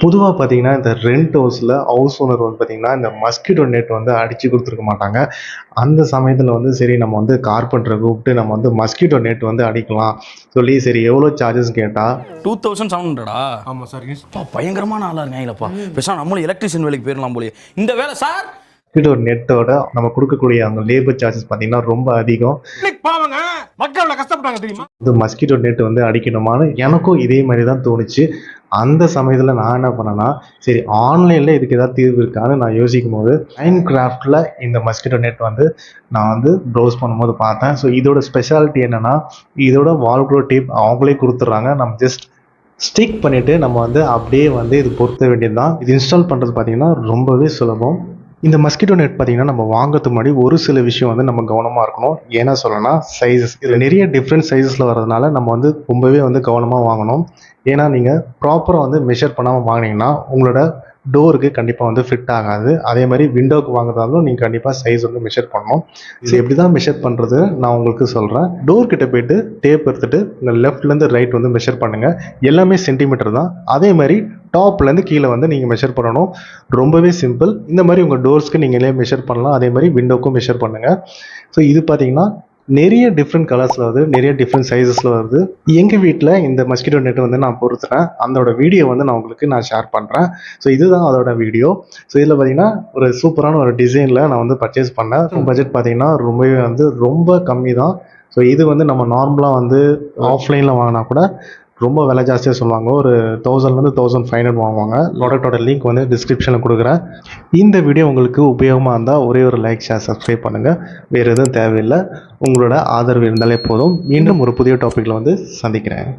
பொதுவா பார்த்தீங்கன்னா, இந்த ரெண்ட் ஹவுஸ்ல ஹவுஸ் ஓனர் வந்து பார்த்தீங்கன்னா, இந்த மஸ்கிட்டோ நெட் வந்து அடிச்சு குடுத்துருக்க மாட்டாங்க. அந்த சமயத்தில வந்து சரி நம்ம வந்து கார்பெண்டர கூப்பிட்டு நம்ம வந்து மஸ்கிட்டோ நெட் வந்து அடிக்கலாம் சொல்லி, சரி எவ்வளோ சார்ஜஸ்ன்னு கேட்டா, 2700 ஆமா சார். அப்பா பயங்கரமான ஆளா இருக்காங்களப்பா. பேசாம நம்மளும் எலக்ட்ரிஷியன் வேலைக்கு போயிடலாம் போலயே. இந்த வேலை சார் மஸ்கிட்டோ நெட்டோட நம்ம குடுக்கக்கூடிய அந்த லேபர் சார்ஜஸ் பார்த்தீங்கன்னா, ரொம்ப அதிகம். பாவங்க மக்கள் எவ்வளவு கஷ்டப்பட்டாங்க தெரியுமா? இந்த மஸ்கிட்டோ நெட் வந்து அடிக்கணுமான்னு எனக்கும் இதே மாரி தான் தோணுச்சு. அந்த சமயத்தில நான் என்ன பண்ணேன்னா, சரி ஆன்லைன்ல இதுக்கு ஏதாவது தீர்வு இருக்கான்னு நான் யோசிக்கும்போது, Minecraftல இந்த மஸ்கிட்டோ நெட் வந்து நான் வந்து ப்ரௌஸ் பண்ணும்போது பார்த்தேன். ஸோ இதோட ஸ்பெஷாலிட்டி என்னன்னா, இதோட வால்க்ரோ டேப் அவங்களே குடுத்துடுறாங்க. நம்ம ஜஸ்ட் ஸ்டிக் பண்ணிட்டு நம்ம வந்து அப்படியே வந்து இது பொருத்த வேண்டியது தான். இது இன்ஸ்டால் பண்ணுறது பார்த்தீங்கன்னா, ரொம்பவே சுலபம். இந்த மஸ்கிட்டோ நெட் பார்த்தீங்கன்னா, நம்ம வாங்குறதுக்கு முன்னாடி ஒரு சில விஷயம் வந்து நம்ம கவனமா இருக்கணும். ஏன்னா சொல்லணும்னா சைஸஸ். இதில நிறைய டிஃப்ரெண்ட் சைஸஸ்ல வரதுனால நம்ம வந்து ரொம்பவே வந்து கவனமா வாங்கணும். ஏன்னா நீங்க ப்ராப்பரா வந்து மெஷர் பண்ணாம வாங்குனீங்கன்னா, உங்களோட டோருக்கு கண்டிப்பா வந்து ஃபிட் ஆகாது. அதே மாரி விண்டோக்கு வாங்குறதாலும் நீங்க கண்டிப்பா சைஸ் வந்து மெஷர் பண்ணணும். இது எப்படி தான் மெஷர் பண்றது நான் உங்களுக்கு சொல்றேன். டோர் கிட்ட போயிட்டு டேப் எடுத்துட்டு இந்த லெஃப்ட்லேருந்து ரைட் வந்து மெஷர் பண்ணுங்க. எல்லாமே சென்டிமீட்டர் தான். அதே மாரி டாப்லேருந்து கீழ வந்து நீங்க மெஷர் பண்ணணும். ரொம்பவே சிம்பிள். இந்த மாரி உங்க டோர்ஸ்க்கு நீங்களே மெஷர் பண்ணலாம். அதே மாரி விண்டோக்கும் மெஷர் பண்ணுங்க. ஸோ இது பார்த்தீங்கன்னா, நிறைய டிஃப்ரெண்ட் கலர்ஸ்ல வருது. நிறைய டிஃப்ரெண்ட் சைஸஸ்ல வருது. எங்க வீட்ல இந்த மஸ்கிட்டோ நெட் வந்து நான் பொருத்துனேன். அதோட வீடியோ வந்து நான் உங்களுக்கு ஷேர் பண்றேன். ஸோ இதுதான் அதோட வீடியோ. ஸோ இதில பார்த்தீங்கன்னா, ஒரு சூப்பரான ஒரு டிசைன்ல நான் வந்து பர்ச்சேஸ் பண்ணேன். பட்ஜெட் பார்த்தீங்கன்னா, ரொம்பவே வந்து ரொம்ப கம்மி தான். ஸோ இது வந்து நம்ம நார்மலா வந்து ஆஃப்லைன்ல வாங்குனா கூட ரொம்ப விலை ஜாஸ்தியா சொல்லுவாங்க. ஒரு 1000லேருந்து 1500 வாங்குவாங்க. ப்ராடக்ட்டோட லிங்க் வந்து டிஸ்கிரிப்ஷன்ல குடுக்குறேன். இந்த வீடியோ உங்களுக்கு உபயோகமா இருந்தா ஒரே ஒரு லைக், ஷேர், சப்ஸ்கிரைப் பண்ணுங்க. வேற எதுவும் தேவையில்ல. உங்களோட ஆதரவு இருந்தாலே போதும். மீண்டும் ஒரு புதிய டாபிக்ல வந்து சந்திக்கிறேன்.